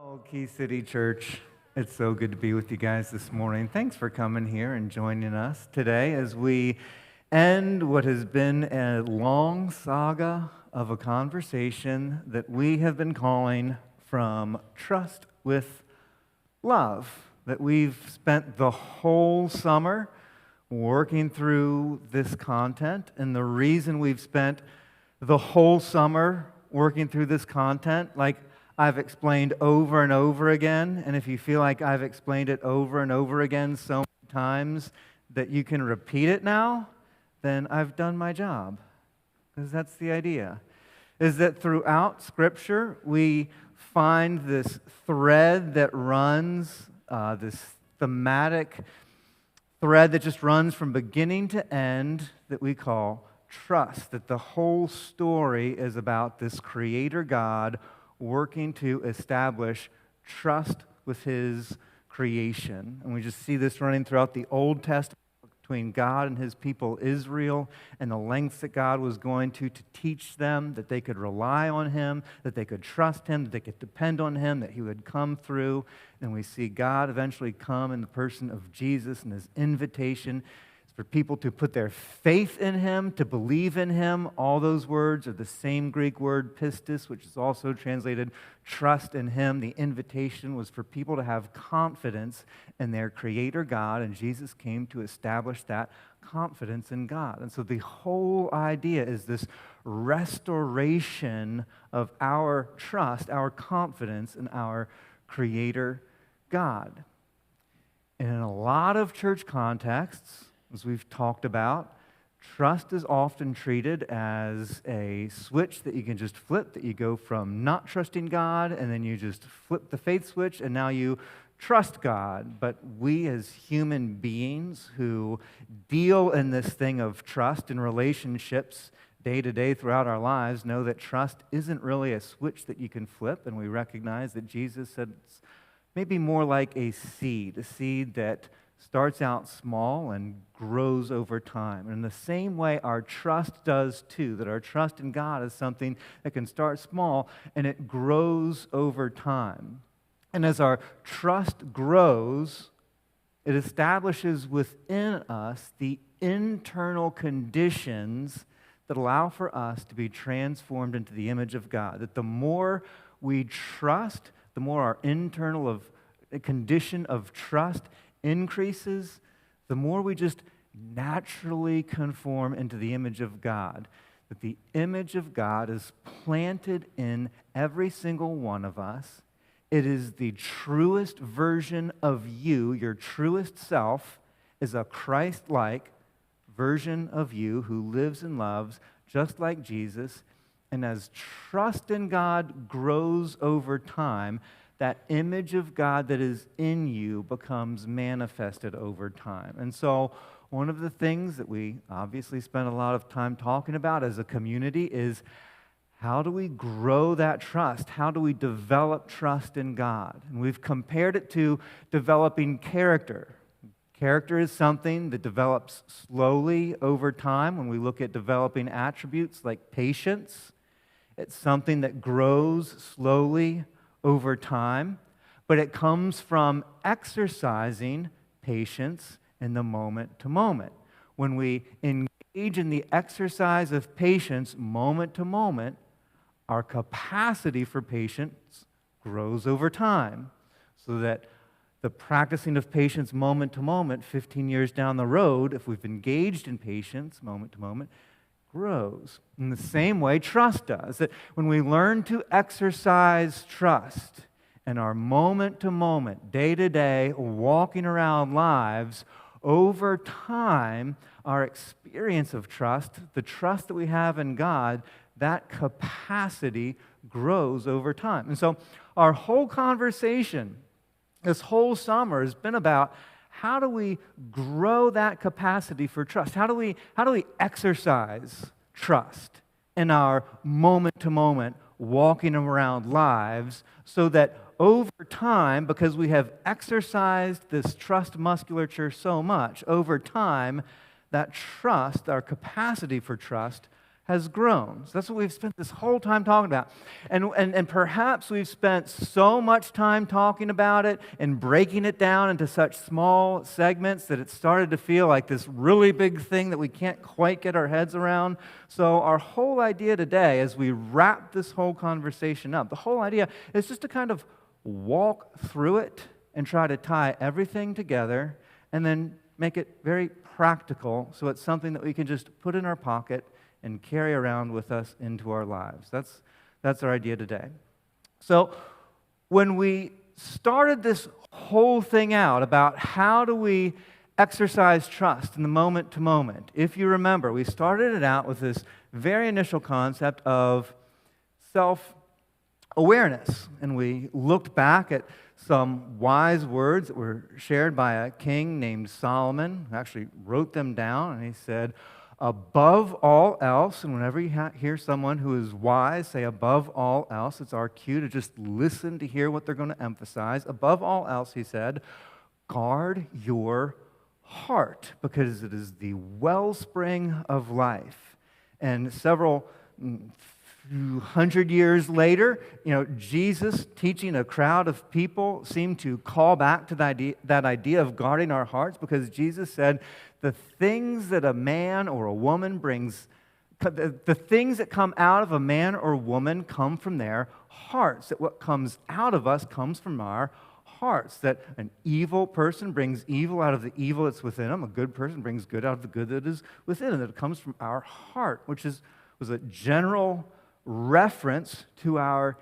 Oh, Key City Church, it's so good to be with you guys this morning. Thanks for coming here and joining us today as we end what has been a long saga of a conversation that we have been calling From Trust with Love, that we've spent the whole summer working through this content. And the reason we've spent the whole summer working through this content, like I've explained over and over again, and if you feel like I've explained it over and over again so many times that you can repeat it now, then I've done my job. Because that's the idea, is that throughout Scripture, we find this thread that runs, this thematic thread that just runs from beginning to end that we call trust, that the whole story is about this Creator God working to establish trust with His creation. And we just see this running throughout the Old Testament between God and His people Israel, and the lengths that God was going to teach them that they could rely on Him, that they could trust Him, that they could depend on Him, that He would come through. And we see God eventually come in the person of Jesus, and His invitation for people to put their faith in Him, to believe in Him. All those words are the same Greek word, pistis, which is also translated trust in Him. The invitation was for people to have confidence in their Creator God, and Jesus came to establish that confidence in God. And so the whole idea is this restoration of our trust, our confidence in our Creator God. And in a lot of church contexts, as we've talked about, trust is often treated as a switch that you can just flip, that you go from not trusting God, and then you just flip the faith switch, and now you trust God. But we as human beings who deal in this thing of trust in relationships day to day throughout our lives know that trust isn't really a switch that you can flip, and we recognize that Jesus said it's maybe more like a seed that starts out small and grows over time. And in the same way, our trust does too, that our trust in God is something that can start small and it grows over time. And as our trust grows, it establishes within us the internal conditions that allow for us to be transformed into the image of God. That the more we trust, the more our internal condition of trust increases, the more we just naturally conform into the image of God. That the image of God is planted in every single one of us. It is the truest version of you. Your truest self is a Christ-like version of you who lives and loves just like Jesus. And as trust in God grows over time, that image of God that is in you becomes manifested over time. And so one of the things that we obviously spend a lot of time talking about as a community is how do we grow that trust? How do we develop trust in God? And we've compared it to developing character. Character is something that develops slowly over time. When we look at developing attributes like patience, it's something that grows slowly over time, but it comes from exercising patience in the moment to moment. When we engage in the exercise of patience moment to moment, our capacity for patience grows over time, so that the practicing of patience moment to moment, 15 years down the road, if we've engaged in patience moment to moment, grows. In the same way, trust does. That when we learn to exercise trust in our moment to moment, day to day, walking around lives, over time, our experience of trust, the trust that we have in God, that capacity grows over time. And so our whole conversation this whole summer has been about how do we grow that capacity for trust? How do we exercise trust in our moment-to-moment walking around lives so that over time, because we have exercised this trust musculature so much, over time, that trust, our capacity for trust, has grown. So that's what we've spent this whole time talking about. And perhaps we've spent so much time talking about it and breaking it down into such small segments that it started to feel like this really big thing that we can't quite get our heads around. So our whole idea today, as we wrap this whole conversation up, the whole idea is just to kind of walk through it and try to tie everything together and then make it very practical so it's something that we can just put in our pocket and carry around with us into our lives. That's our idea today. So when we started this whole thing out about how do we exercise trust in the moment to moment, if you remember, we started it out with this very initial concept of self-awareness. And we looked back at some wise words that were shared by a king named Solomon, who actually wrote them down, and he said, above all else, and whenever you hear someone who is wise say above all else, it's our cue to just listen to hear what they're going to emphasize. Above all else, he said, guard your heart, because it is the wellspring of life. And several few hundred years later, Jesus teaching a crowd of people seemed to call back to that idea of guarding our hearts, because Jesus said, the things that a man or a woman brings, the things that come out of a man or woman come from their hearts. That what comes out of us comes from our hearts. That an evil person brings evil out of the evil that's within them. A good person brings good out of the good that is within them. That it comes from our heart, which was a general reference to our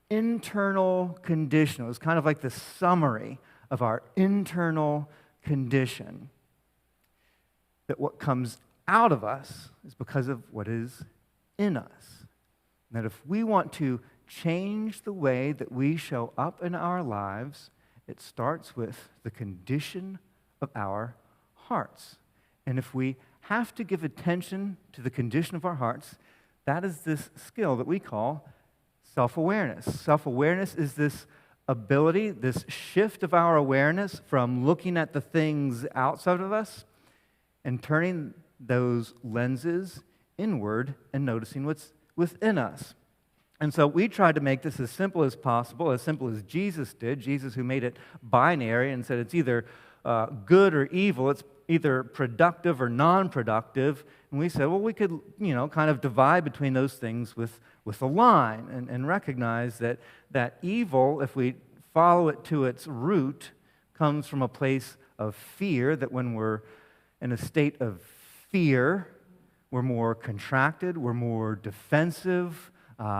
internal condition. It was kind of like the summary of our internal condition. That what comes out of us is because of what is in us. And that if we want to change the way that we show up in our lives, it starts with the condition of our hearts. And if we have to give attention to the condition of our hearts, that is this skill that we call self-awareness. Self-awareness is this ability, this shift of our awareness from looking at the things outside of us and turning those lenses inward and noticing what's within us. And so we tried to make this as simple as possible, as simple as Jesus did, Jesus who made it binary and said it's either good or evil, it's either productive or non-productive. And we said, well, we could, kind of divide between those things with a line and recognize that evil, if we follow it to its root, comes from a place of fear, that when we're in a state of fear, we're more contracted, we're more defensive,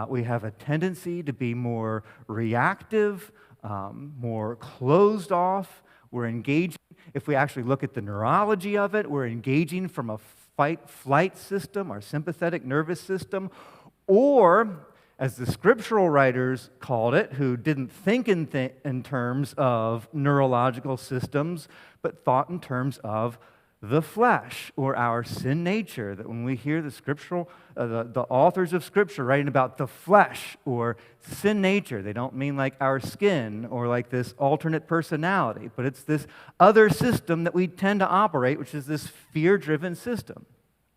we have a tendency to be more reactive, more closed off, we're engaging. If we actually look at the neurology of it, we're engaging from a fight-flight system, our sympathetic nervous system, or, as the scriptural writers called it, who didn't think in terms of neurological systems, but thought in terms of the flesh, or our sin nature. That when we hear the scriptural, the authors of Scripture writing about the flesh or sin nature, they don't mean like our skin or like this alternate personality, but it's this other system that we tend to operate, which is this fear-driven system.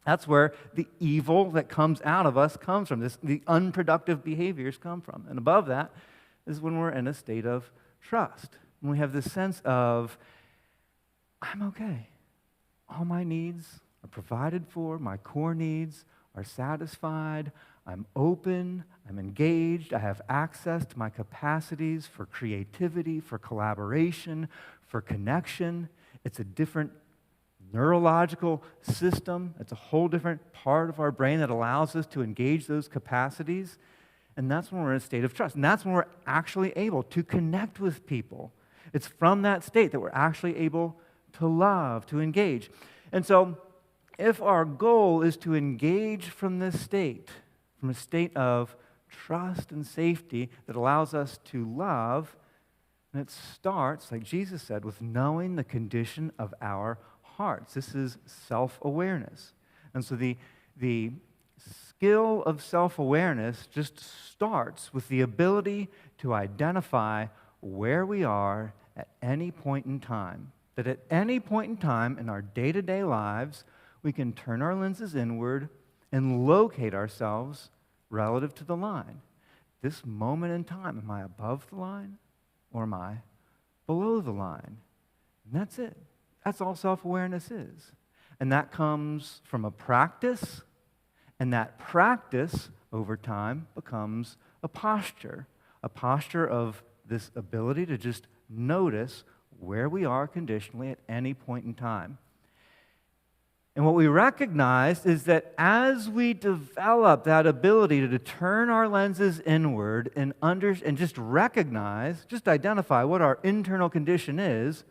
That's where the evil that comes out of us comes from. The unproductive behaviors come from. And above that is when we're in a state of trust. When we have this sense of, I'm okay. All my needs are provided for. My core needs are satisfied. I'm open. I'm engaged. I have access to my capacities for creativity, for collaboration, for connection. It's a different neurological system. It's a whole different part of our brain that allows us to engage those capacities. And that's when we're in a state of trust. And that's when we're actually able to connect with people. It's from that state that we're actually able to love, to engage. And so if our goal is to engage from this state, from a state of trust and safety that allows us to love, and it starts, like Jesus said, with knowing the condition of our hearts. This is self-awareness. And so the skill of self-awareness just starts with the ability to identify where we are at any point in time. That at any point in time in our day-to-day lives, we can turn our lenses inward and locate ourselves relative to the line. This moment in time, am I above the line or am I below the line? And that's it. That's all self-awareness is. And that comes from a practice, and that practice over time becomes a posture of this ability to just notice where we are conditionally at any point in time. And what we recognize is that as we develop that ability to turn our lenses inward and just recognize, just identify what our internal condition is,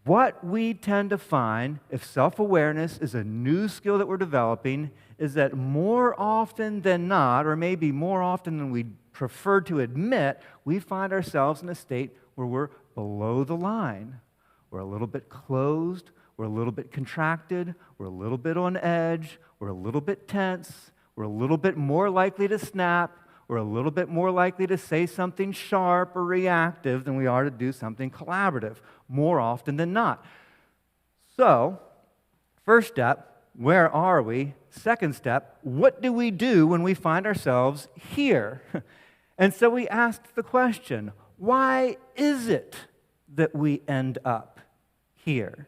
what we tend to find, if self-awareness is a new skill that we're developing, is that more often than not, or maybe more often than we prefer to admit, we find ourselves in a state where we're below the line. We're a little bit closed, we're a little bit contracted, we're a little bit on edge, we're a little bit tense, we're a little bit more likely to snap, we're a little bit more likely to say something sharp or reactive than we are to do something collaborative, more often than not. So, first step, where are we? Second step, what do we do when we find ourselves here? And so we asked the question, why is it that we end up here?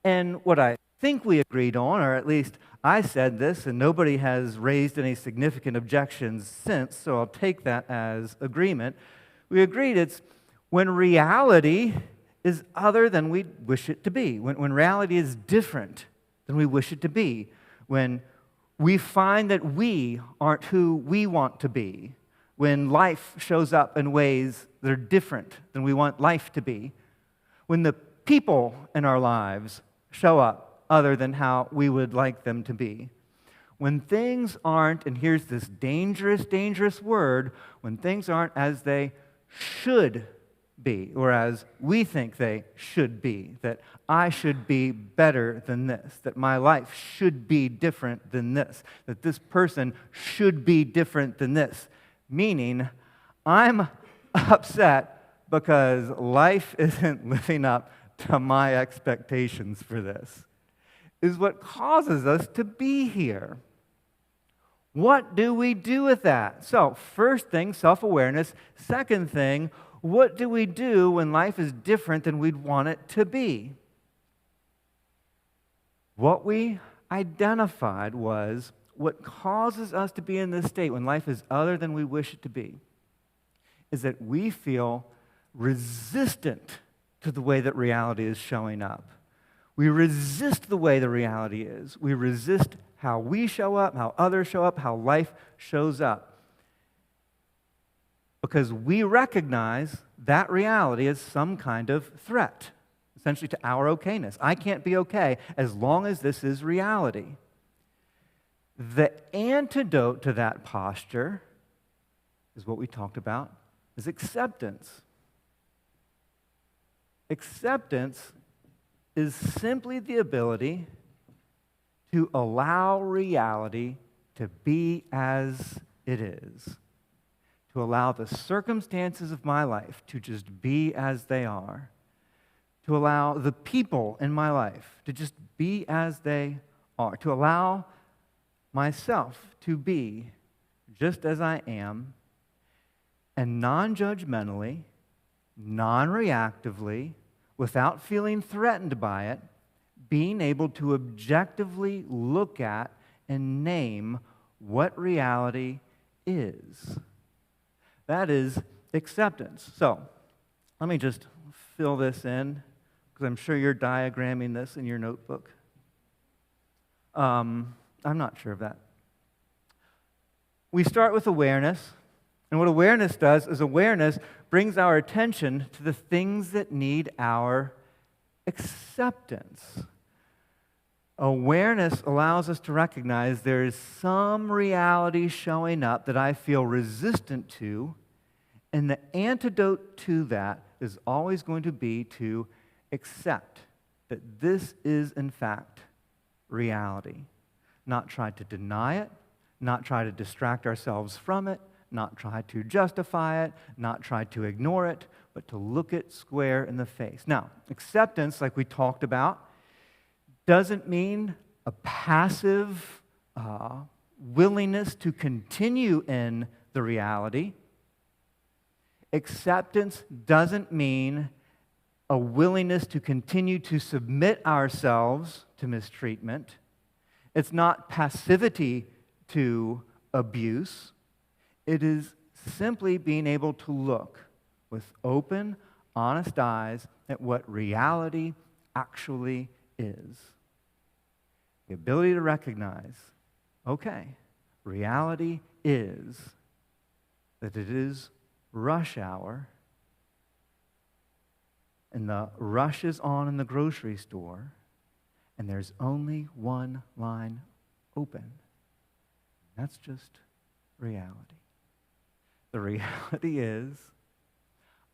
And what I think we agreed on, or at least I said this, and nobody has raised any significant objections since, so I'll take that as agreement. We agreed it's when reality is other than we wish it to be, when reality is different than we wish it to be, when we find that we aren't who we want to be, when life shows up in ways that are different than we want life to be, when the people in our lives show up other than how we would like them to be. When things aren't, and here's this dangerous, dangerous word, when things aren't as they should be, or as we think they should be, that I should be better than this, that my life should be different than this, that this person should be different than this, meaning I'm upset because life isn't living up to my expectations for this, is what causes us to be here. What do we do with that? So, first thing, self-awareness. Second thing, what do we do when life is different than we'd want it to be? What we identified was what causes us to be in this state when life is other than we wish it to be, is that we feel resistant to the way that reality is showing up. We resist the way the reality is. We resist how we show up, how others show up, how life shows up. Because we recognize that reality as some kind of threat, essentially to our okayness. I can't be okay as long as this is reality. The antidote to that posture is what we talked about, is acceptance. Acceptance is simply the ability to allow reality to be as it is, to allow the circumstances of my life to just be as they are, to allow the people in my life to just be as they are, to allow myself to be just as I am, and non-judgmentally, non-reactively, without feeling threatened by it, being able to objectively look at and name what reality is. That is acceptance. So, let me just fill this in, because I'm sure you're diagramming this in your notebook. I'm not sure of that. We start with awareness. And what awareness does is awareness brings our attention to the things that need our acceptance. Awareness allows us to recognize there is some reality showing up that I feel resistant to, and the antidote to that is always going to be to accept that this is, in fact, reality. Not try to deny it, not try to distract ourselves from it, not try to justify it, not try to ignore it, but to look it square in the face. Now, acceptance, like we talked about, doesn't mean a passive willingness to continue in the reality. Acceptance doesn't mean a willingness to continue to submit ourselves to mistreatment. It's not passivity to abuse. It is simply being able to look with open, honest eyes at what reality actually is. The ability to recognize, okay, reality is that it is rush hour, and the rush is on in the grocery store, and there's only one line open. That's just reality. The reality is,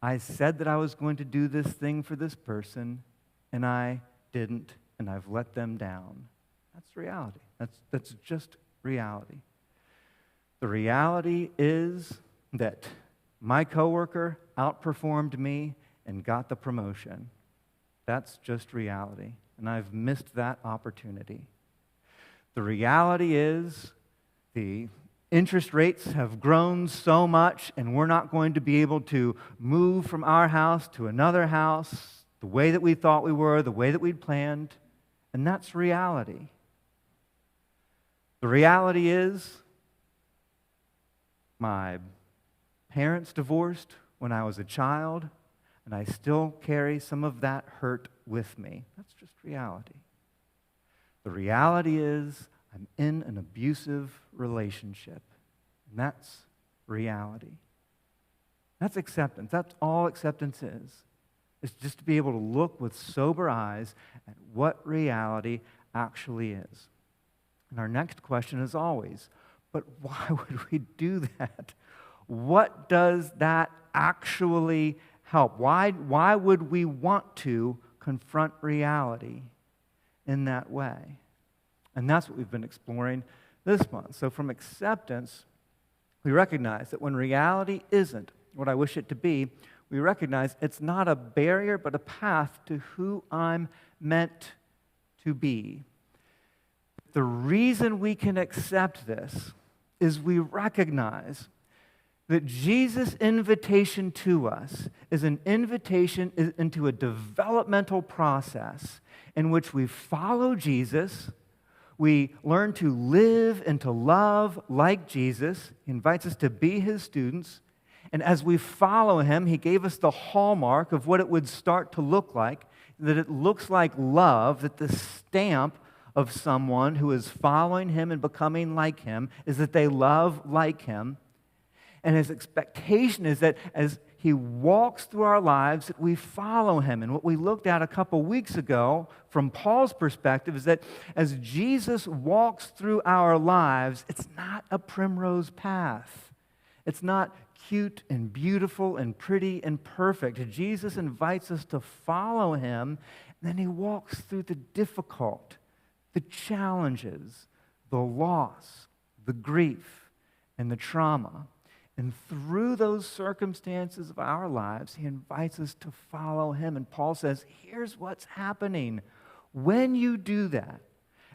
I said that I was going to do this thing for this person, and I didn't, and I've let them down. That's reality. That's just reality. The reality is that my coworker outperformed me and got the promotion. That's just reality, and I've missed that opportunity. The reality is the interest rates have grown so much, and we're not going to be able to move from our house to another house the way that we thought we were, the way that we'd planned, and that's reality. The reality is my parents divorced when I was a child, and I still carry some of that hurt with me. That's just reality. The reality is I'm in an abusive relationship, and that's reality. That's acceptance. That's all acceptance is. It's just to be able to look with sober eyes at what reality actually is. And our next question is always, but why would we do that? What does that actually help? Why would we want to confront reality in that way? And that's what we've been exploring this month. So from acceptance, we recognize that when reality isn't what I wish it to be, we recognize it's not a barrier, but a path to who I'm meant to be. The reason we can accept this is we recognize that Jesus' invitation to us is an invitation into a developmental process in which we follow Jesus, we learn to live and to love like Jesus. He invites us to be his students. And as we follow him, he gave us the hallmark of what it would start to look like, that it looks like love, that the stamp of someone who is following him and becoming like him is that they love like him. And his expectation is that as he walks through our lives, that we follow him. And what we looked at a couple weeks ago from Paul's perspective is that as Jesus walks through our lives, it's not a primrose path. It's not cute and beautiful and pretty and perfect. Jesus invites us to follow him, and then he walks through the difficult, the challenges, the loss, the grief, and the trauma. And through those circumstances of our lives, he invites us to follow him. And Paul says, here's what's happening. When you do that,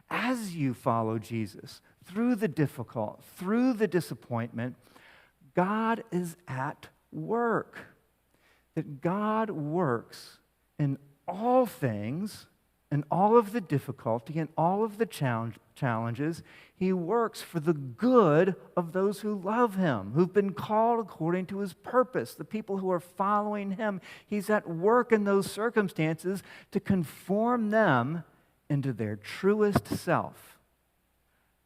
as you follow Jesus, through the difficult, through the disappointment, God is at work. That God works in all things, in all of the difficulty, and all of the challenges. He works for the good of those who love him, who've been called according to his purpose, the people who are following him. He's at work in those circumstances to conform them into their truest self,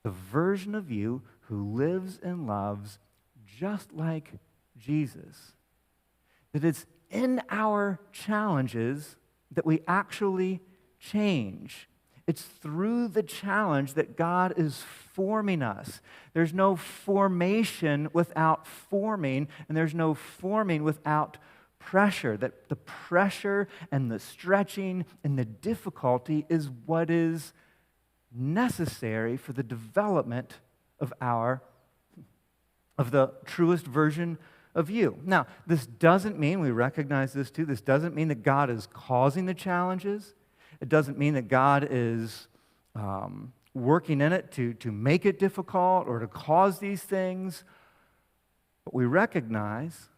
the version of you who lives and loves just like Jesus. That it's in our challenges that we actually change. It's through the challenge that God is forming us. There's no formation without forming, and there's no forming without pressure. That the pressure and the stretching and the difficulty is what is necessary for the development of the truest version of you. Now, this doesn't mean, we recognize this too, this doesn't mean that God is causing the challenges. It doesn't mean that God is working in it to make it difficult or to cause these things. But we recognize,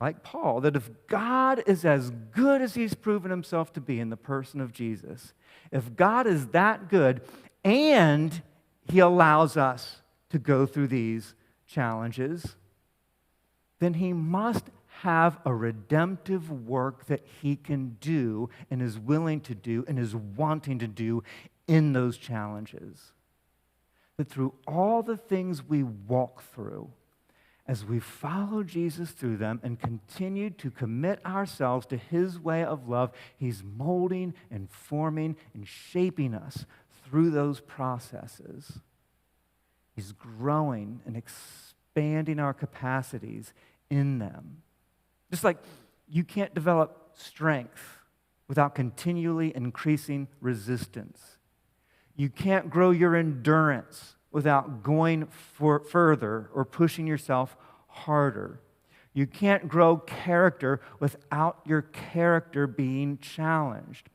like Paul, that if God is as good as he's proven himself to be in the person of Jesus, if God is that good and he allows us to go through these challenges, then he must have a redemptive work that he can do and is willing to do and is wanting to do in those challenges. That through all the things we walk through, as we follow Jesus through them and continue to commit ourselves to his way of love, he's molding and forming and shaping us through those processes. He's growing and expanding our capacities in them. Just like you can't develop strength without continually increasing resistance. You can't grow your endurance without going further or pushing yourself harder. You can't grow character without your character being challenged.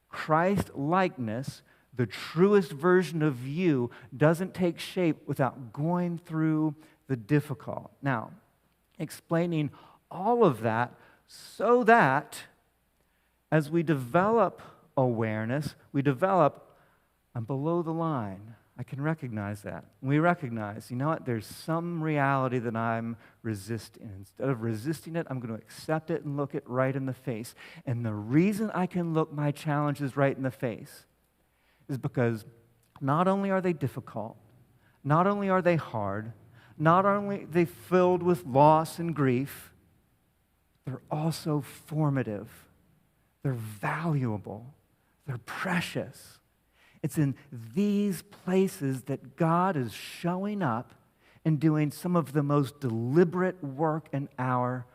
Christ-likeness, the truest version of you, doesn't take shape without going through the difficult. Now, explaining all of that so that as we develop awareness, we develop, I'm below the line. I can recognize that. We recognize, you know what, there's some reality that I'm resisting. Instead of resisting it, I'm going to accept it and look it right in the face. And the reason I can look my challenges right in the face is because not only are they difficult, not only are they hard, not only are they filled with loss and grief, they're also formative. They're valuable. They're precious. It's in these places that God is showing up and doing some of the most deliberate work in our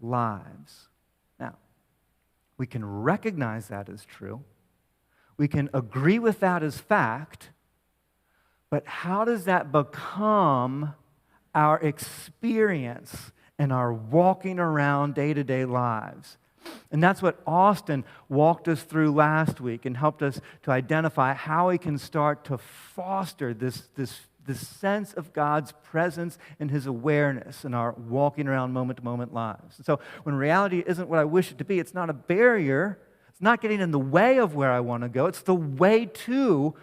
lives. Now, we can recognize that as true. We can agree with that as fact. But how does that become our experience in our walking around day-to-day lives? And that's what Austin walked us through last week and helped us to identify how we can start to foster this sense of God's presence and his awareness in our walking around moment-to-moment lives. And so when reality isn't what I wish it to be, it's not a barrier. It's not getting in the way of where I want to go. It's the way to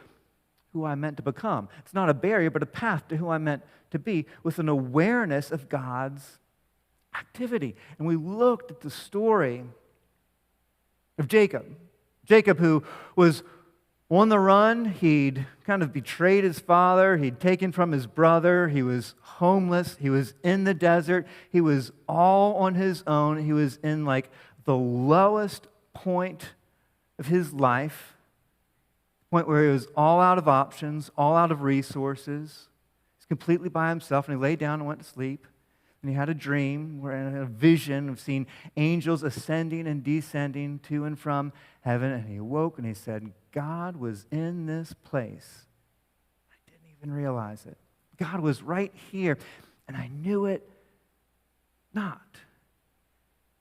who I'm meant to become. It's not a barrier, but a path to who I'm meant to be with an awareness of God's activity. And we looked at the story of Jacob. Jacob, who was on the run, he'd kind of betrayed his father, he'd taken from his brother, he was homeless, he was in the desert, he was all on his own, he was in like the lowest point of his life, point where he was all out of options, all out of resources. He's completely by himself, and he lay down and went to sleep. And he had a dream, a vision of seeing angels ascending and descending to and from heaven. And he awoke and he said, God was in this place. I didn't even realize it. God was right here, and I knew it not.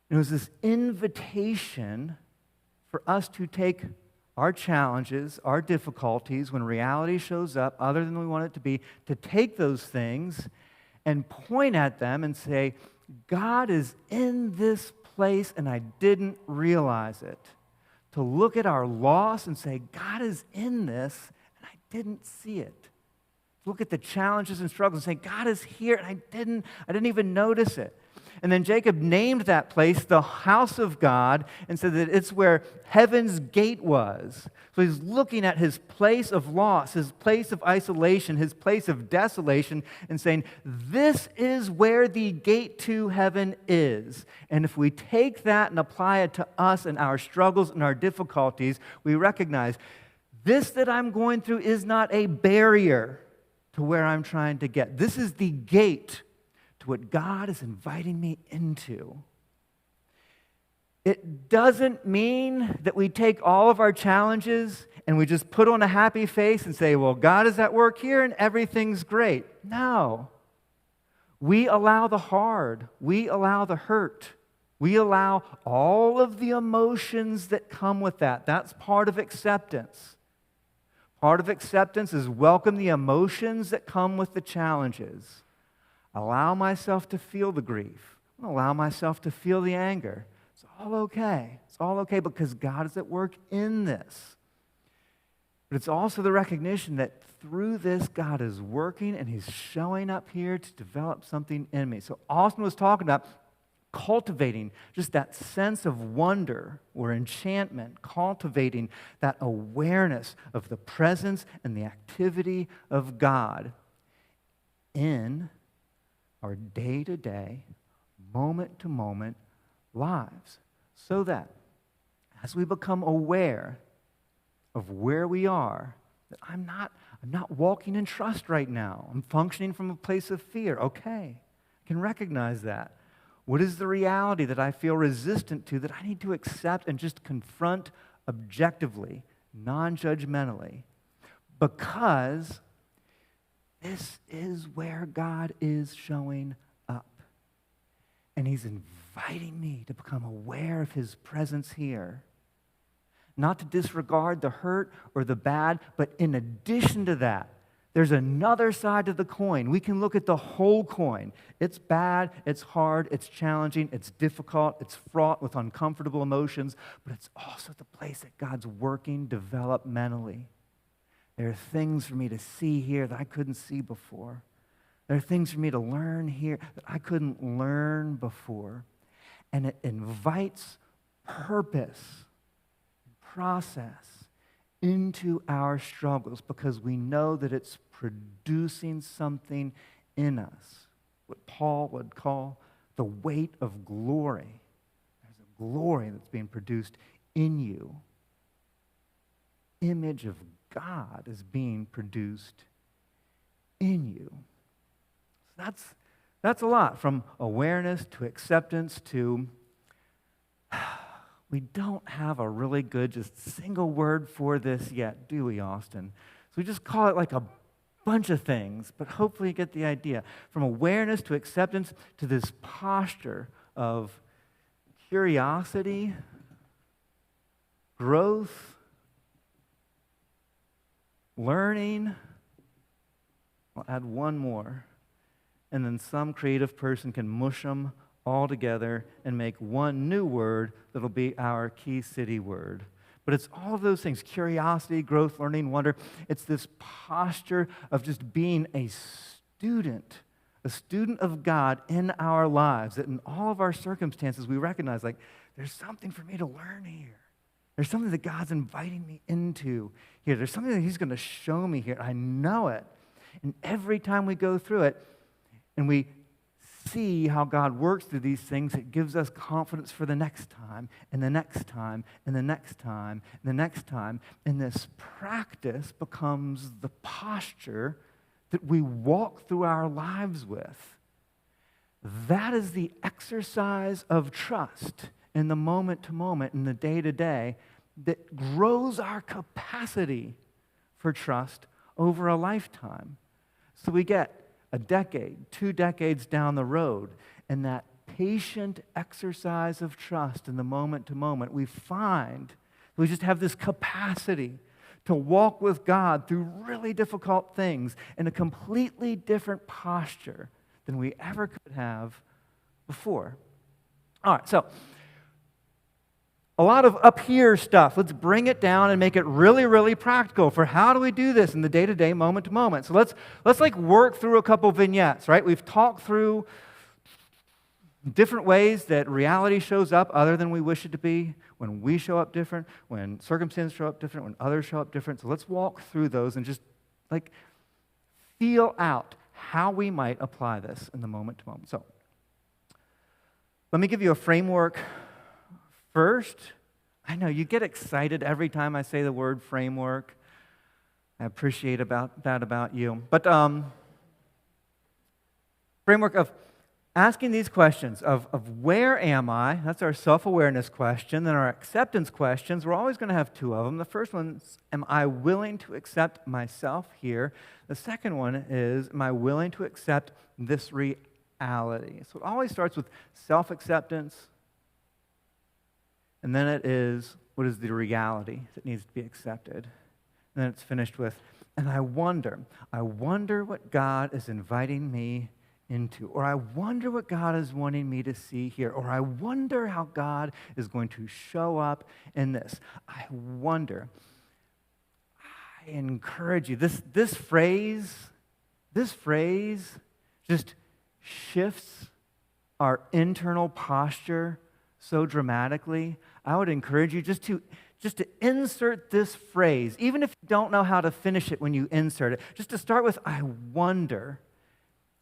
It was this invitation for us to take our challenges, our difficulties, when reality shows up other than we want it to be, to take those things and point at them and say, God is in this place and I didn't realize it. To look at our loss and say, God is in this and I didn't see it. To look at the challenges and struggles and say, God is here and I didn't even notice it. And then Jacob named that place the house of God and said that it's where heaven's gate was. So he's looking at his place of loss, his place of isolation, his place of desolation, and saying, this is where the gate to heaven is. And if we take that and apply it to us and our struggles and our difficulties, we recognize this that I'm going through is not a barrier to where I'm trying to get. This is the gate to what God is inviting me into. It doesn't mean that we take all of our challenges and we just put on a happy face and say, well, God is at work here and everything's great. No. We allow the hard. We allow the hurt. We allow all of the emotions that come with that. That's part of acceptance. Part of acceptance is welcome the emotions that come with the challenges. Allow myself to feel the grief. Allow myself to feel the anger. It's all okay. It's all okay because God is at work in this. But it's also the recognition that through this, God is working and He's showing up here to develop something in me. So Austin was talking about cultivating just that sense of wonder or enchantment, cultivating that awareness of the presence and the activity of God in our day-to-day, moment-to-moment lives, so that as we become aware of where we are, that I'm not walking in trust right now. I'm functioning from a place of fear. Okay, I can recognize that. What is the reality that I feel resistant to that I need to accept and just confront objectively, non-judgmentally? Because this is where God is showing up. And He's inviting me to become aware of His presence here. Not to disregard the hurt or the bad, but in addition to that, there's another side to the coin. We can look at the whole coin. It's bad, it's hard, it's challenging, it's difficult, it's fraught with uncomfortable emotions, but it's also the place that God's working developmentally. There are things for me to see here that I couldn't see before. There are things for me to learn here that I couldn't learn before. And it invites purpose, process into our struggles because we know that it's producing something in us, what Paul would call the weight of glory. There's a glory that's being produced in you. Image of God is being produced in you. So that's a lot, from awareness to acceptance to we don't have a really good, just single word for this yet, do we, Austin? So we just call it like a bunch of things, but hopefully you get the idea. From awareness to acceptance to this posture of curiosity, growth, learning. I'll add one more. And then some creative person can mush them all together and make one new word that'll be our key city word. But it's all of those things: curiosity, growth, learning, wonder. It's this posture of just being a student of God in our lives, that in all of our circumstances we recognize, like, there's something for me to learn here. There's something that God's inviting me into here. There's something that He's going to show me here. I know it. And every time we go through it and we see how God works through these things, it gives us confidence for the next time, and the next time, and the next time, and the next time. And this practice becomes the posture that we walk through our lives with. That is the exercise of trust in the moment to moment, in the day to day, that grows our capacity for trust over a lifetime. So we get a decade, 2 decades down the road, and that patient exercise of trust in the moment to moment, we find we just have this capacity to walk with God through really difficult things in a completely different posture than we ever could have before. All right, so a lot of up here stuff. Let's bring it down and make it really, really practical for how do we do this in the day-to-day, moment-to-moment. So let's like work through a couple vignettes, right? We've talked through different ways that reality shows up other than we wish it to be, when we show up different, when circumstances show up different, when others show up different. So let's walk through those and just like feel out how we might apply this in the moment-to-moment. So let me give you a framework first. I know you get excited every time I say the word framework. I appreciate that about you. But framework of asking these questions of where am I? That's our self-awareness question. Then our acceptance questions, we're always going to have 2 of them. The first one is, am I willing to accept myself here? The second one is, am I willing to accept this reality? So it always starts with self-acceptance, and then it is, what is the reality that needs to be accepted? And then it's finished with, and I wonder what God is inviting me into, or I wonder what God is wanting me to see here, or I wonder how God is going to show up in this. I wonder. I encourage you. This phrase just shifts our internal posture so dramatically. I would encourage you just to insert this phrase, even if you don't know how to finish it when you insert it, just to start with, I wonder.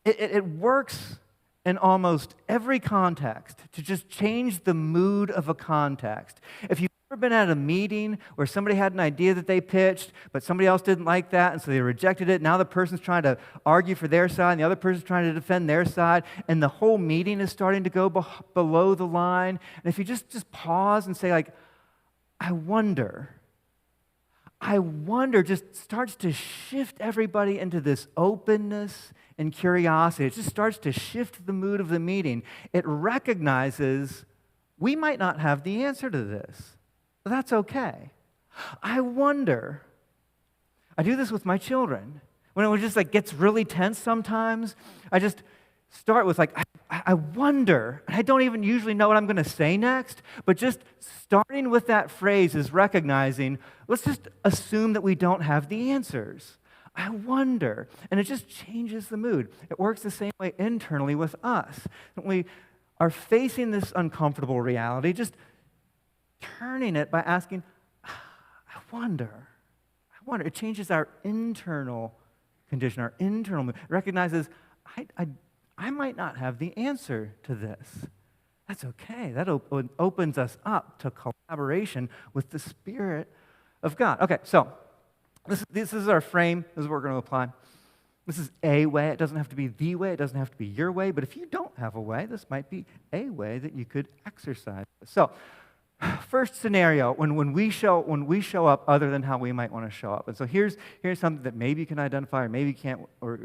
It works in almost every context to just change the mood of a context. If you've ever been at a meeting where somebody had an idea that they pitched, but somebody else didn't like that, and so they rejected it, now the person's trying to argue for their side, and the other person's trying to defend their side, and the whole meeting is starting to go below the line. And if you just pause and say, like, I wonder, just starts to shift everybody into this openness and curiosity. It just starts to shift the mood of the meeting. It recognizes we might not have the answer to this, but that's okay. I wonder. I do this with my children. When it just gets really tense sometimes, I just start with I wonder, and I don't even usually know what I'm going to say next, but just starting with that phrase is recognizing, let's just assume that we don't have the answers. I wonder, and it just changes the mood. It works the same way internally with us. When we are facing this uncomfortable reality, just turning it by asking, I wonder. It changes our internal condition, our internal mood. It recognizes, I might not have the answer to this. That's okay. That opens us up to collaboration with the Spirit of God. Okay, so this is our frame. This is what we're going to apply. This is a way. It doesn't have to be the way. It doesn't have to be your way. But if you don't have a way, this might be a way that you could exercise. So, first scenario, when we show up other than how we might want to show up. And so here's something that maybe you can identify, or maybe you can't, or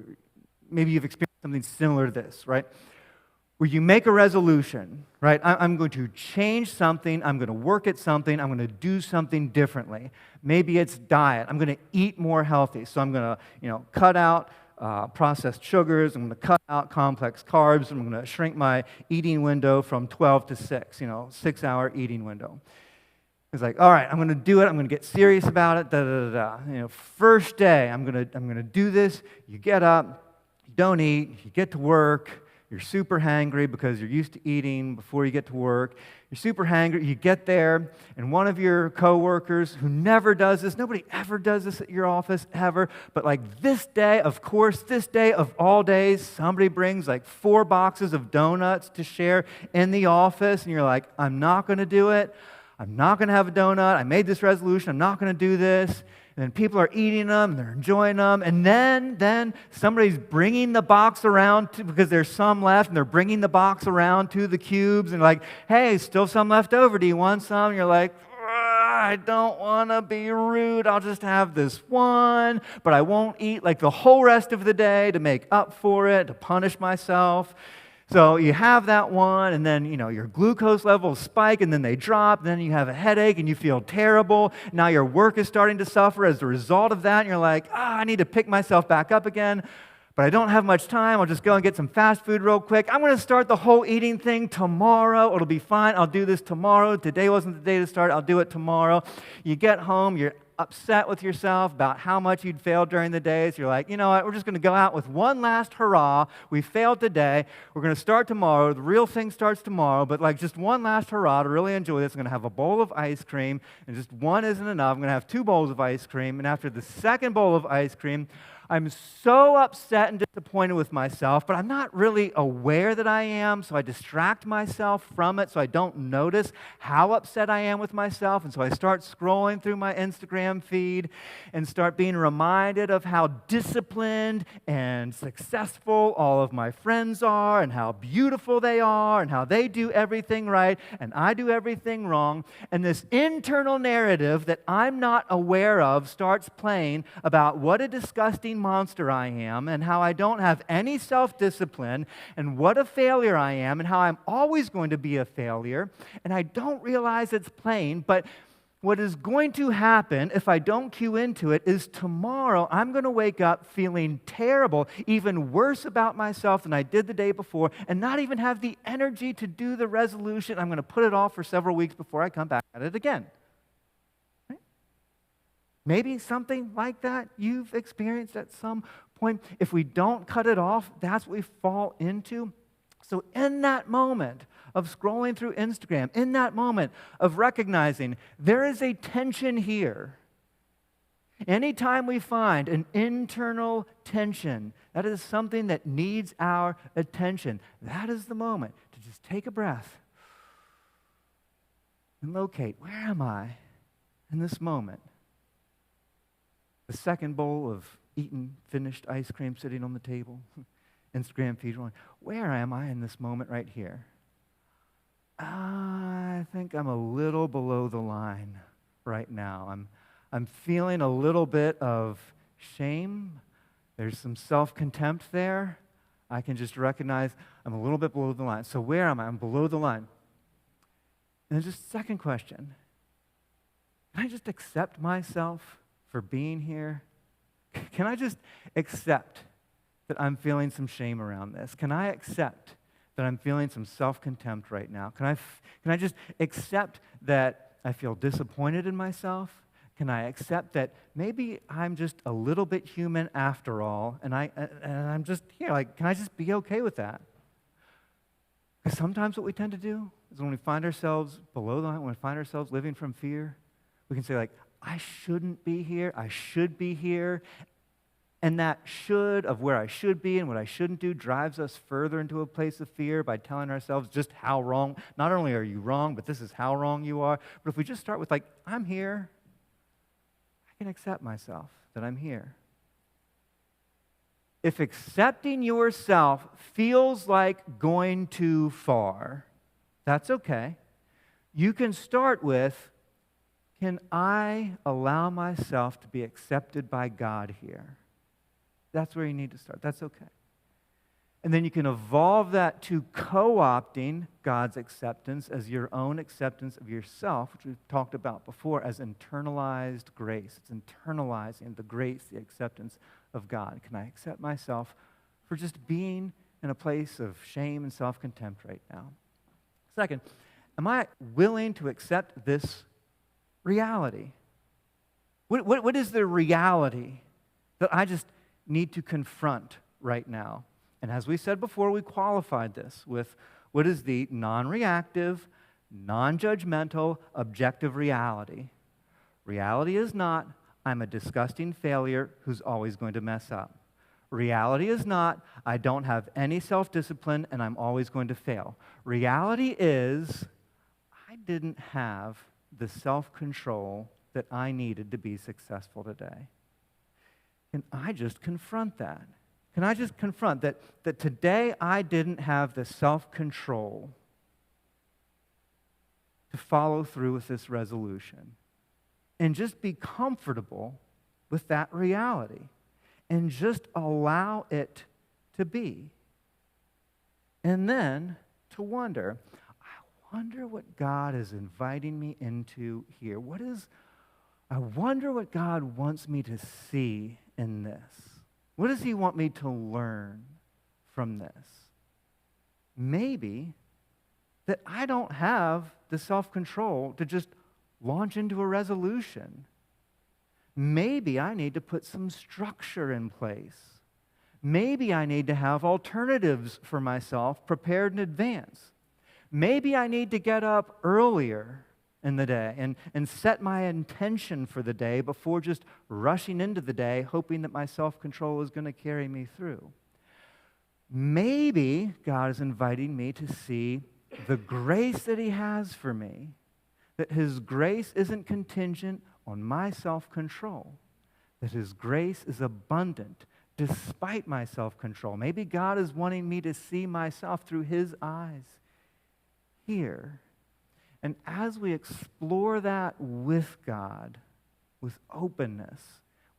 maybe you've experienced something similar to this, right? Where you make a resolution, right? I'm going to change something. I'm going to work at something. I'm going to do something differently. Maybe it's diet. I'm going to eat more healthy. So I'm going to, cut out processed sugars. I'm going to cut out complex carbs. I'm going to shrink my eating window from 12 to 6, 6-hour eating window. It's like, all right, I'm going to do it. I'm going to get serious about it. First day, I'm going to do this. You get up, you don't eat, you get to work. You're super hangry because you're used to eating before you get to work. You're super hangry. You get there, and one of your coworkers who never does this, nobody ever does this at your office, ever, but this day, of course, this day of all days, somebody brings 4 boxes of donuts to share in the office, and you're like, I'm not going to do it. I'm not going to have a donut. I made this resolution. I'm not going to do this. And then people are eating them, and they're enjoying them, and then somebody's bringing the box around because there's some left, and they're bringing the box around to the cubes, and hey, still some left over. Do you want some? And you're like, I don't want to be rude. I'll just have this one, but I won't eat the whole rest of the day to make up for it, to punish myself. So you have that one, and then, your glucose levels spike, and then they drop, and then you have a headache, and you feel terrible. Now your work is starting to suffer as a result of that, and you're like, I need to pick myself back up again, but I don't have much time. I'll just go and get some fast food real quick. I'm going to start the whole eating thing tomorrow. It'll be fine. I'll do this tomorrow. Today wasn't the day to start. I'll do it tomorrow. You get home, you're upset with yourself about how much you'd failed during the day. So you're like, you know what, we're just going to go out with one last hurrah. We failed today. We're going to start tomorrow. The real thing starts tomorrow, but just one last hurrah to really enjoy this. I'm going to have a bowl of ice cream, and just one isn't enough. I'm going to have 2 bowls of ice cream, and after the second bowl of ice cream, I'm so upset and disappointed with myself, but I'm not really aware that I am, so I distract myself from it so I don't notice how upset I am with myself, and so I start scrolling through my Instagram feed and start being reminded of how disciplined and successful all of my friends are, and how beautiful they are, and how they do everything right, and I do everything wrong, and this internal narrative that I'm not aware of starts playing about what a disgusting monster I am, and how I don't have any self-discipline, and what a failure I am, and how I'm always going to be a failure, and I don't realize it's playing, but what is going to happen if I don't cue into it is tomorrow I'm going to wake up feeling terrible, even worse about myself than I did the day before, and not even have the energy to do the resolution. I'm going to put it off for several weeks before I come back at it again. Right? Maybe something like that you've experienced at some point. If we don't cut it off, that's what we fall into. So in that moment of scrolling through Instagram, in that moment of recognizing there is a tension here, anytime we find an internal tension, that is something that needs our attention. That is the moment to just take a breath and locate, where am I in this moment? The second bowl of eaten, finished ice cream sitting on the table. Instagram feed rolling. Where am I in this moment right here? I think I'm a little below the line right now. I'm feeling a little bit of shame. There's some self-contempt there. I can just recognize I'm a little bit below the line. So where am I? I'm below the line. And then just second question. Can I just accept myself for being here? Can I just accept that I'm feeling some shame around this? Can I accept that I'm feeling some self-contempt right now? Can I just accept that I feel disappointed in myself? Can I accept that maybe I'm just a little bit human after all, and I'm just here? Like, can I just be okay with that? Because sometimes what we tend to do is when we find ourselves below the line, when we find ourselves living from fear, we can say like, I shouldn't be here, I should be here. And that should of where I should be and what I shouldn't do drives us further into a place of fear by telling ourselves just how wrong. Not only are you wrong, but this is how wrong you are. But if we just start with like, I'm here, I can accept myself that I'm here. If accepting yourself feels like going too far, that's okay. You can start with, can I allow myself to be accepted by God here? That's where you need to start. That's okay. And then you can evolve that to co-opting God's acceptance as your own acceptance of yourself, which we've talked about before, as internalized grace. It's internalizing the grace, the acceptance of God. Can I accept myself for just being in a place of shame and self-contempt right now? Second, am I willing to accept this reality? What is the reality that I just need to confront right now? And as we said before, we qualified this with what is the non-reactive, non-judgmental, objective reality. Reality is not, I'm a disgusting failure who's always going to mess up. Reality is not, I don't have any self-discipline and I'm always going to fail. Reality is, I didn't have the self-control that I needed to be successful today. Can I just confront that? Can I just confront that today I didn't have the self-control to follow through with this resolution? And just be comfortable with that reality and just allow it to be. And then to wonder, I wonder what God is inviting me into here. I wonder what God wants me to see in this. What does He want me to learn from this? Maybe that I don't have the self-control to just launch into a resolution. Maybe I need to put some structure in place. Maybe I need to have alternatives for myself prepared in advance. Maybe I need to get up earlier in the day and set my intention for the day before just rushing into the day, hoping that my self-control is going to carry me through. Maybe God is inviting me to see the grace that He has for me, that His grace isn't contingent on my self-control, that His grace is abundant despite my self-control. Maybe God is wanting me to see myself through His eyes here. And as we explore that with God, with openness,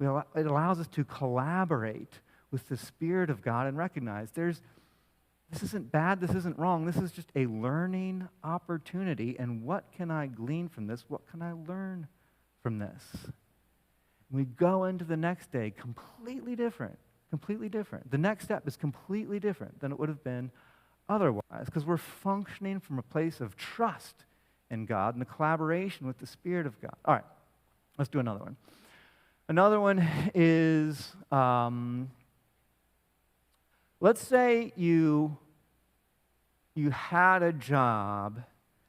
it allows us to collaborate with the Spirit of God and recognize there's This isn't bad, this isn't wrong, this is just a learning opportunity. And what can I glean from this? What can I learn from this? We go into the next day completely different, completely different. The next step is completely different than it would have been otherwise, because we're functioning from a place of trust in God and the collaboration with the Spirit of God. All right, let's do another one. Another one is, let's say you had a job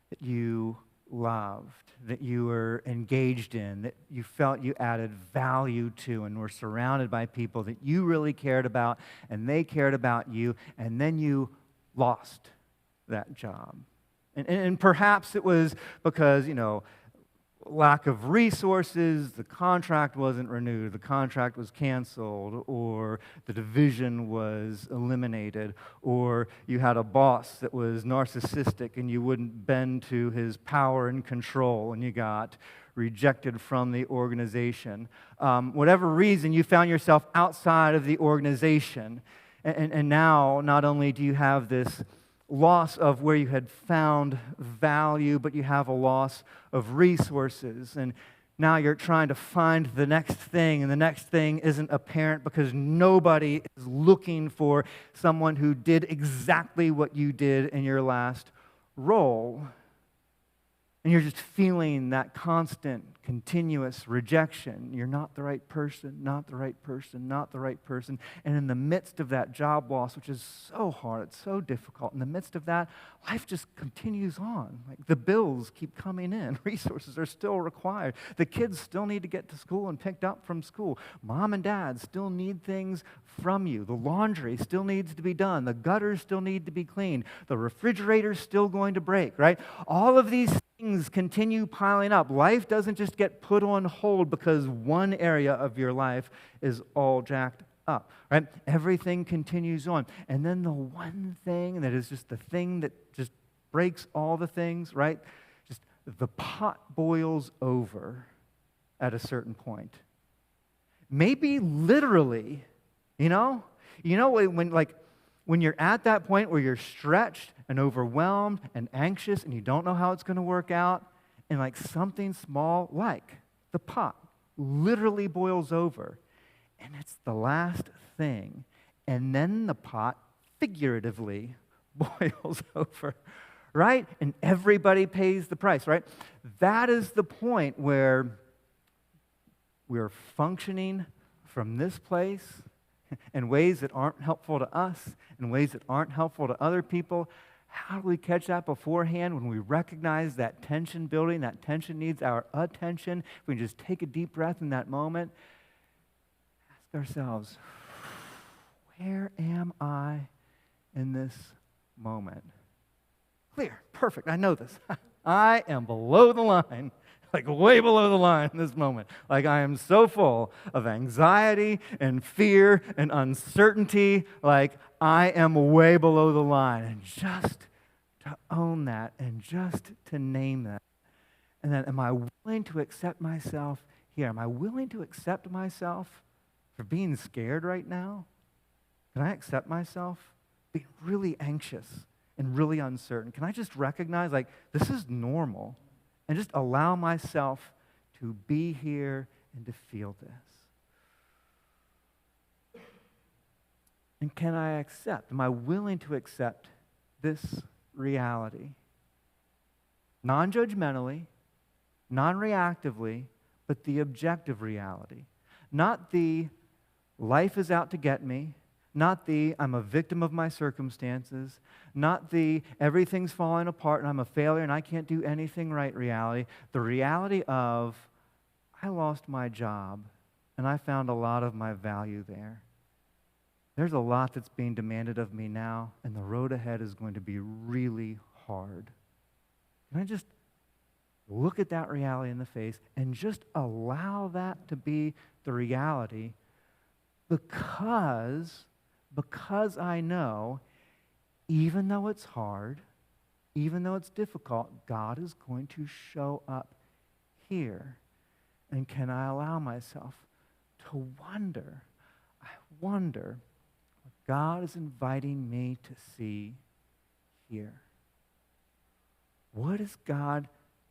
that you loved, that you were engaged in, that you felt you added value to, and were surrounded by people that you really cared about, and they cared about you, and then you lost that job. And perhaps it was because, lack of resources, the contract wasn't renewed, the contract was canceled, or the division was eliminated, or you had a boss that was narcissistic and you wouldn't bend to his power and control, and you got rejected from the organization. Whatever reason, you found yourself outside of the organization, and now not only do you have this loss of where you had found value, but you have a loss of resources. And now you're trying to find the next thing, and the next thing isn't apparent because nobody is looking for someone who did exactly what you did in your last role. And you're just feeling that constant, continuous rejection. You're not the right person, not the right person, not the right person. And in the midst of that job loss, which is so hard, it's so difficult, in the midst of that, life just continues on. Like the bills keep coming in. Resources are still required. The kids still need to get to school and picked up from school. Mom and dad still need things from you. The laundry still needs to be done. The gutters still need to be cleaned. The refrigerator's still going to break, right? All of these things continue piling up. Life doesn't just get put on hold because one area of your life is all jacked up, right? Everything continues on. And then the one thing that is just the thing that just breaks all the things, right? Just the pot boils over at a certain point. Maybe literally, when you're at that point where you're stretched and overwhelmed and anxious and you don't know how it's going to work out, and like something small like the pot literally boils over, and it's the last thing, and then the pot figuratively boils over, right? And everybody pays the price, right? That is the point where we're functioning from this place in ways that aren't helpful to us, in ways that aren't helpful to other people. How do we catch that beforehand when we recognize that tension building, that tension needs our attention? If we just take a deep breath in that moment, ask ourselves, where am I in this moment? Clear, perfect, I know this. I am below the line. Like way below the line in this moment. Like I am so full of anxiety and fear and uncertainty. Like I am way below the line. And just to own that and just to name that. And then am I willing to accept myself here? Am I willing to accept myself for being scared right now? Can I accept myself being really anxious and really uncertain? Can I just recognize like this is normal? And just allow myself to be here and to feel this. And can I accept? Am I willing to accept this reality? Non-judgmentally, non-reactively, but the objective reality. Not the life is out to get me, not the I'm a victim of my circumstances, not the everything's falling apart and I'm a failure and I can't do anything right reality. The reality of I lost my job and I found a lot of my value there. There's a lot that's being demanded of me now, and the road ahead is going to be really hard. Can I just look at that reality in the face and just allow that to be the reality because I know, even though it's hard, even though it's difficult, God is going to show up here. And can I allow myself to wonder, I wonder what God is inviting me to see here? What is God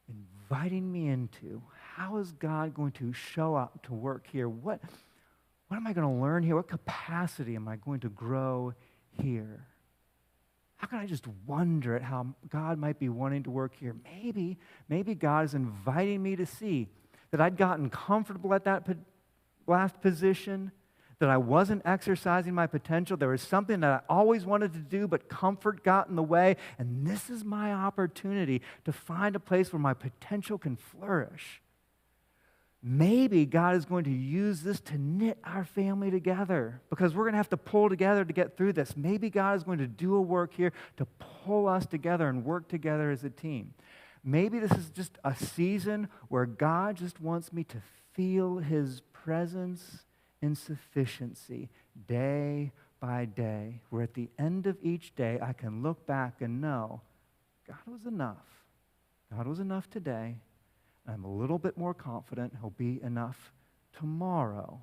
inviting me into? How is God going to show up to work here? What am I going to learn here? What capacity am I going to grow here? How can I just wonder at how God might be wanting to work here? Maybe God is inviting me to see that I'd gotten comfortable at that last position, that I wasn't exercising my potential. There was something that I always wanted to do, but comfort got in the way, and this is my opportunity to find a place where my potential can flourish. Maybe God is going to use this to knit our family together, because we're going to have to pull together to get through this. Maybe God is going to do a work here to pull us together and work together as a team. Maybe this is just a season where God just wants me to feel His presence in sufficiency day by day, where at the end of each day I can look back and know God was enough. God was enough today. I'm a little bit more confident He'll be enough tomorrow.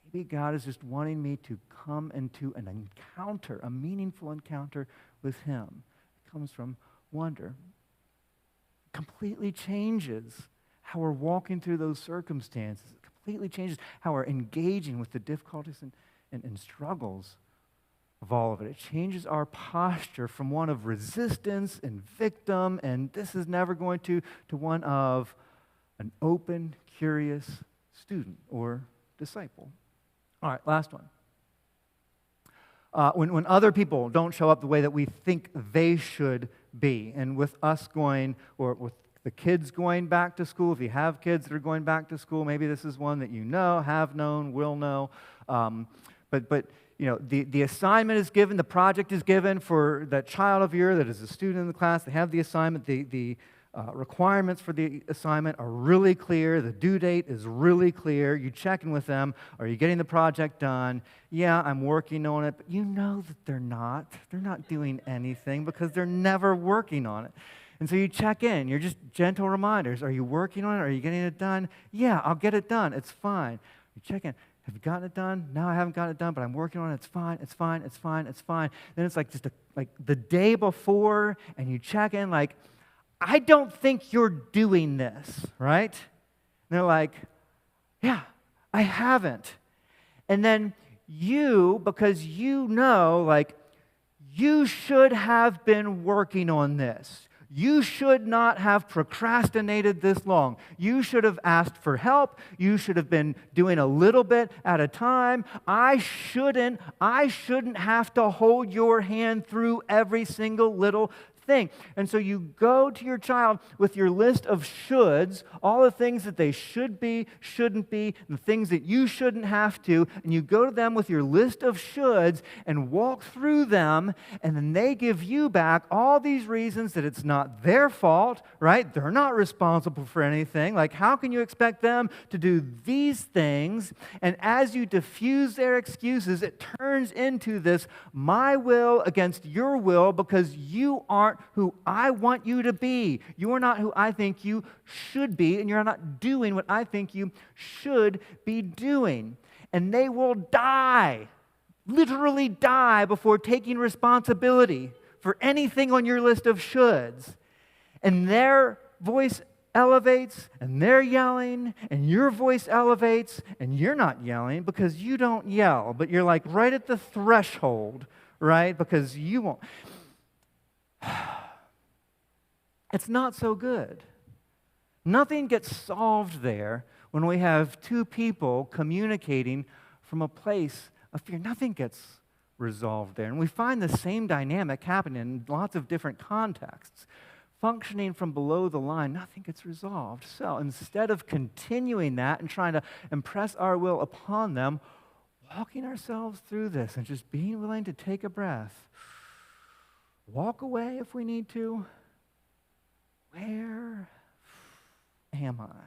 Maybe God is just wanting me to come into an encounter, a meaningful encounter with Him. It comes from wonder. It completely changes how we're walking through those circumstances. It completely changes how we're engaging with the difficulties and struggles of all of it. It changes our posture from one of resistance and victim, and this is never going to one of an open, curious student or disciple. All right, last one. When other people don't show up the way that we think they should be, and with us going, or with the kids going back to school, if you have kids that are going back to school, maybe this is one that you know, have known, will know, but you know, the assignment is given, the project is given for that child of yours that is a student in the class. They have the assignment. The requirements for the assignment are really clear. The due date is really clear. You check in with them. Are you getting the project done? Yeah, I'm working on it. But you know that they're not. They're not doing anything because they're never working on it. And so you check in. You're just gentle reminders. Are you working on it? Are you getting it done? Yeah, I'll get it done. It's fine. You check in. Have you gotten it done? No, I haven't gotten it done, but I'm working on it. It's fine, it's fine, it's fine, it's fine. Then it's like just like the day before, and you check in like, I don't think you're doing this, right? And they're like, yeah, I haven't. And then you, because you know, like, you should have been working on this. You should not have procrastinated this long. You should have asked for help. You should have been doing a little bit at a time. I shouldn't have to hold your hand through every single little thing. And so you go to your child with your list of shoulds, all the things that they should be, shouldn't be, the things that you shouldn't have to, and you go to them with your list of shoulds and walk through them, and then they give you back all these reasons that it's not their fault, right? They're not responsible for anything. Like, how can you expect them to do these things? And as you diffuse their excuses, it turns into this my will against your will because you aren't who I want you to be. You are not who I think you should be, and you're not doing what I think you should be doing. And they will die, literally die, before taking responsibility for anything on your list of shoulds. And their voice elevates, and they're yelling, and your voice elevates, and you're not yelling because you don't yell, but you're like right at the threshold, right? Because you won't. It's not so good. Nothing gets solved there when we have two people communicating from a place of fear. Nothing gets resolved there. And we find the same dynamic happening in lots of different contexts. Functioning from below the line, nothing gets resolved. So instead of continuing that and trying to impress our will upon them, walking ourselves through this and just being willing to take a breath, walk away if we need to. Where am I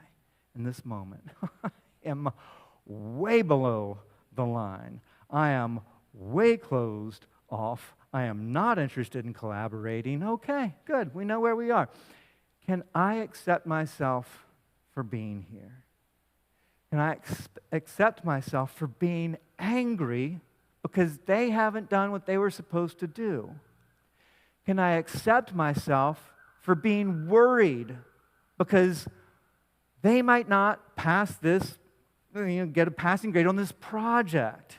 in this moment? I am way below the line. I am way closed off. I am not interested in collaborating. Okay, good. We know where we are. Can I accept myself for being here? Can I accept myself for being angry because they haven't done what they were supposed to do? Can I accept myself for being worried because they might not pass this, get a passing grade on this project?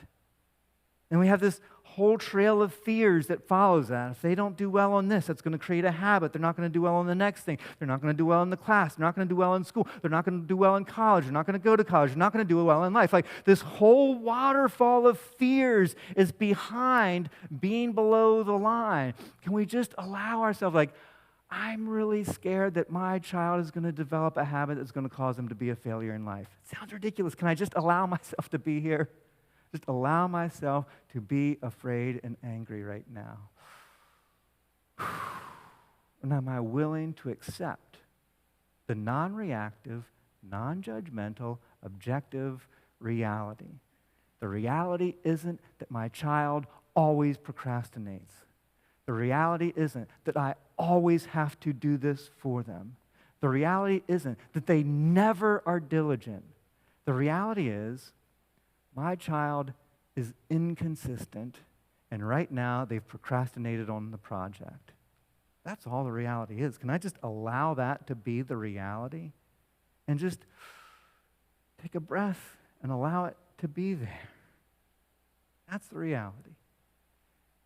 And we have this whole trail of fears that follows that. If they don't do well on this, that's going to create a habit. They're not going to do well on the next thing. They're not going to do well in the class. They're not going to do well in school. They're not going to do well in college. They're not going to go to college. They're not going to do well in life. Like this whole waterfall of fears is behind being below the line. Can we just allow ourselves, like, I'm really scared that my child is going to develop a habit that's going to cause them to be a failure in life. It sounds ridiculous. Can I just allow myself to be here? Just allow myself to be afraid and angry right now. And am I willing to accept the non-reactive, non-judgmental, objective reality? The reality isn't that my child always procrastinates. The reality isn't that I always have to do this for them. The reality isn't that they never are diligent. The reality is my child is inconsistent, and right now they've procrastinated on the project. That's all the reality is. Can I just allow that to be the reality? And just take a breath and allow it to be there. That's the reality.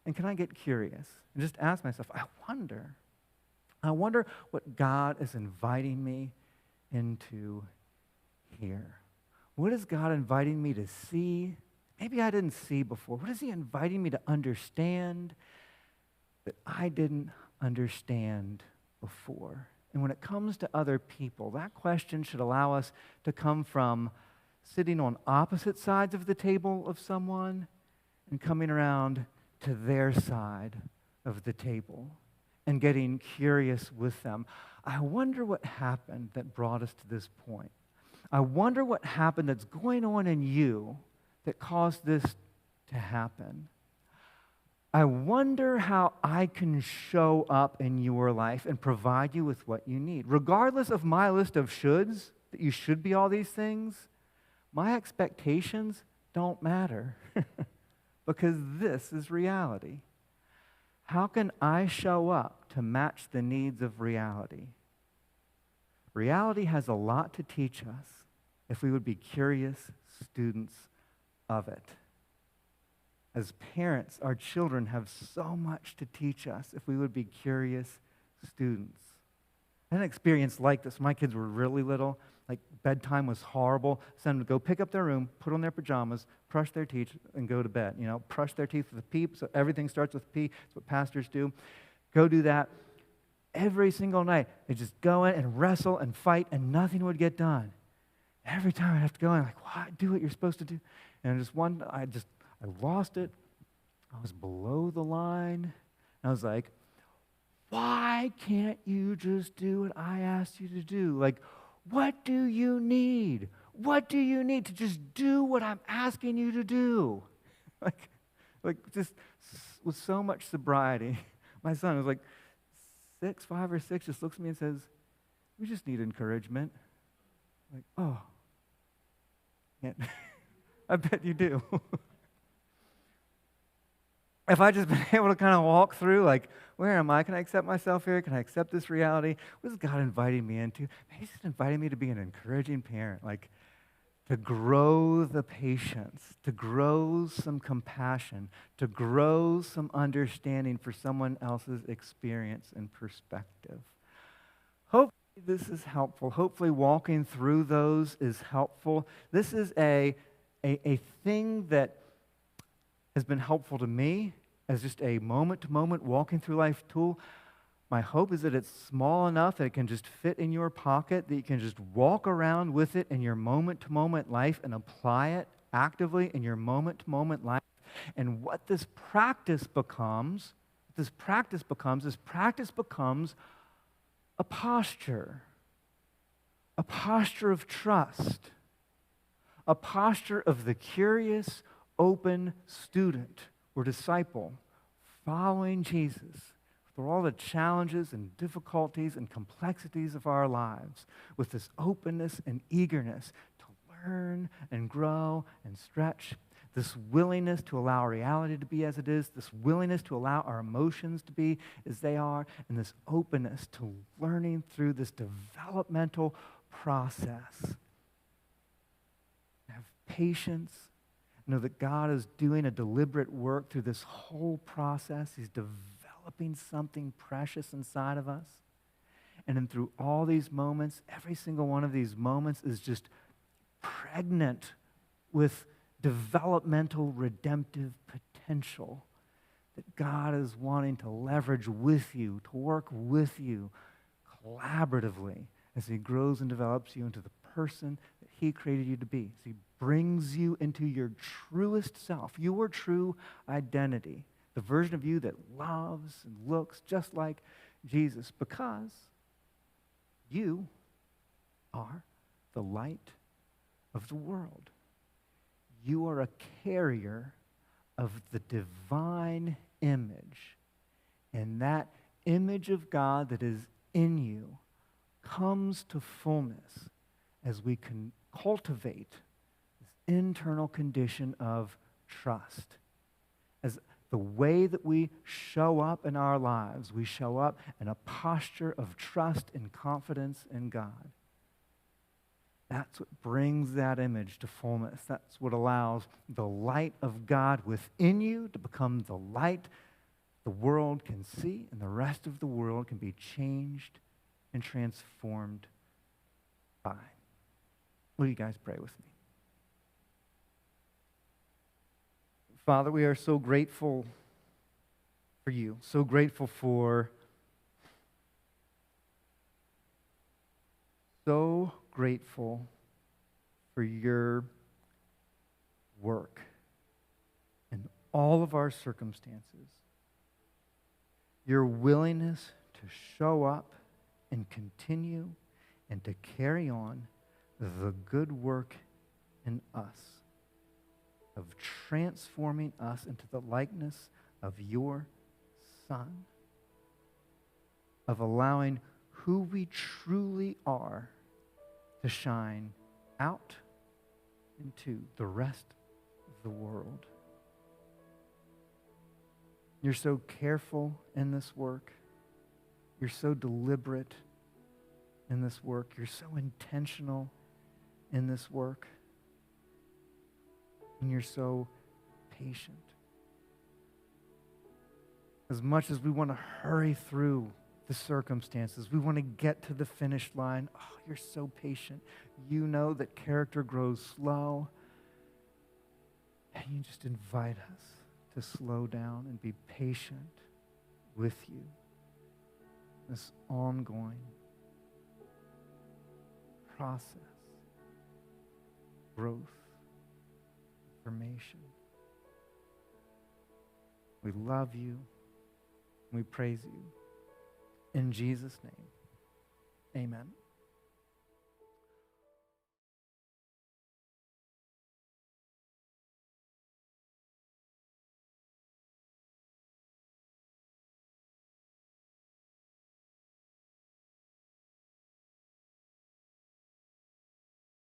And can I get curious and just ask myself, I wonder what God is inviting me into here. What is God inviting me to see? Maybe I didn't see before. What is He inviting me to understand that I didn't understand before? And when it comes to other people, that question should allow us to come from sitting on opposite sides of the table of someone and coming around to their side of the table and getting curious with them. I wonder what happened that brought us to this point. I wonder what happened that's going on in you that caused this to happen. I wonder how I can show up in your life and provide you with what you need. Regardless of my list of shoulds, that you should be all these things, my expectations don't matter because this is reality. How can I show up to match the needs of reality? Reality has a lot to teach us if we would be curious students of it. As parents, our children have so much to teach us if we would be curious students. I had an experience like this. My kids were really little. Like bedtime was horrible. Send them to go pick up their room, put on their pajamas, brush their teeth, and go to bed. Brush their teeth with a P, so everything starts with P. That's what pastors do. Go do that. Every single night, they just go in and wrestle and fight, and nothing would get done. Every time I'd have to go in, like, what? Do what you're supposed to do. And I lost it. I was below the line. And I was like, why can't you just do what I asked you to do? Like, what do you need? What do you need to just do what I'm asking you to do? like just with so much sobriety. My son was like 5 or 6, just looks at me and says, we just need encouragement. Like, oh, yeah. I bet you do. If I just been able to kind of walk through, like, where am I? Can I accept myself here? Can I accept this reality? What is God inviting me into? He's just inviting me to be an encouraging parent, like to grow the patience, to grow some compassion, to grow some understanding for someone else's experience and perspective. Hopefully this is helpful. Hopefully walking through those is helpful. This is a thing that has been helpful to me as just a moment-to-moment walking through life tool. My hope is that it's small enough that it can just fit in your pocket, that you can just walk around with it in your moment-to-moment life and apply it actively in your moment-to-moment life. And what this practice becomes a posture of trust, a posture of the curious, open student or disciple following Jesus through all the challenges and difficulties and complexities of our lives with this openness and eagerness to learn and grow and stretch. this willingness to allow our reality to be as it is, this willingness to allow our emotions to be as they are, and this openness to learning through this developmental process. Have patience. Know that God is doing a deliberate work through this whole process. He's developing something precious inside of us. And then through all these moments, every single one of these moments is just pregnant with developmental redemptive potential that God is wanting to leverage with you, to work with you collaboratively as he grows and develops you into the person that he created you to be. As he brings you into your truest self, your true identity, the version of you that loves and looks just like Jesus, because you are the light of the world. You are a carrier of the divine image. And that image of God that is in you comes to fullness as we can cultivate this internal condition of trust. As the way that we show up in our lives, we show up in a posture of trust and confidence in God. That's what brings that image to fullness. That's what allows the light of God within you to become the light the world can see, and the rest of the world can be changed and transformed by. Will you guys pray with me? Father, we are so grateful for you, so grateful for your work in all of our circumstances, your willingness to show up and continue and to carry on the good work in us of transforming us into the likeness of your Son, of allowing who we truly are to shine out into the rest of the world. You're so careful in this work. You're so deliberate in this work. You're so intentional in this work. And you're so patient. As much as we want to hurry through the circumstances, we want to get to the finish line. Oh, you're so patient. You know that character grows slow. And you just invite us to slow down and be patient with you. This ongoing process, growth, formation. We love you. We praise you. In Jesus' name, amen.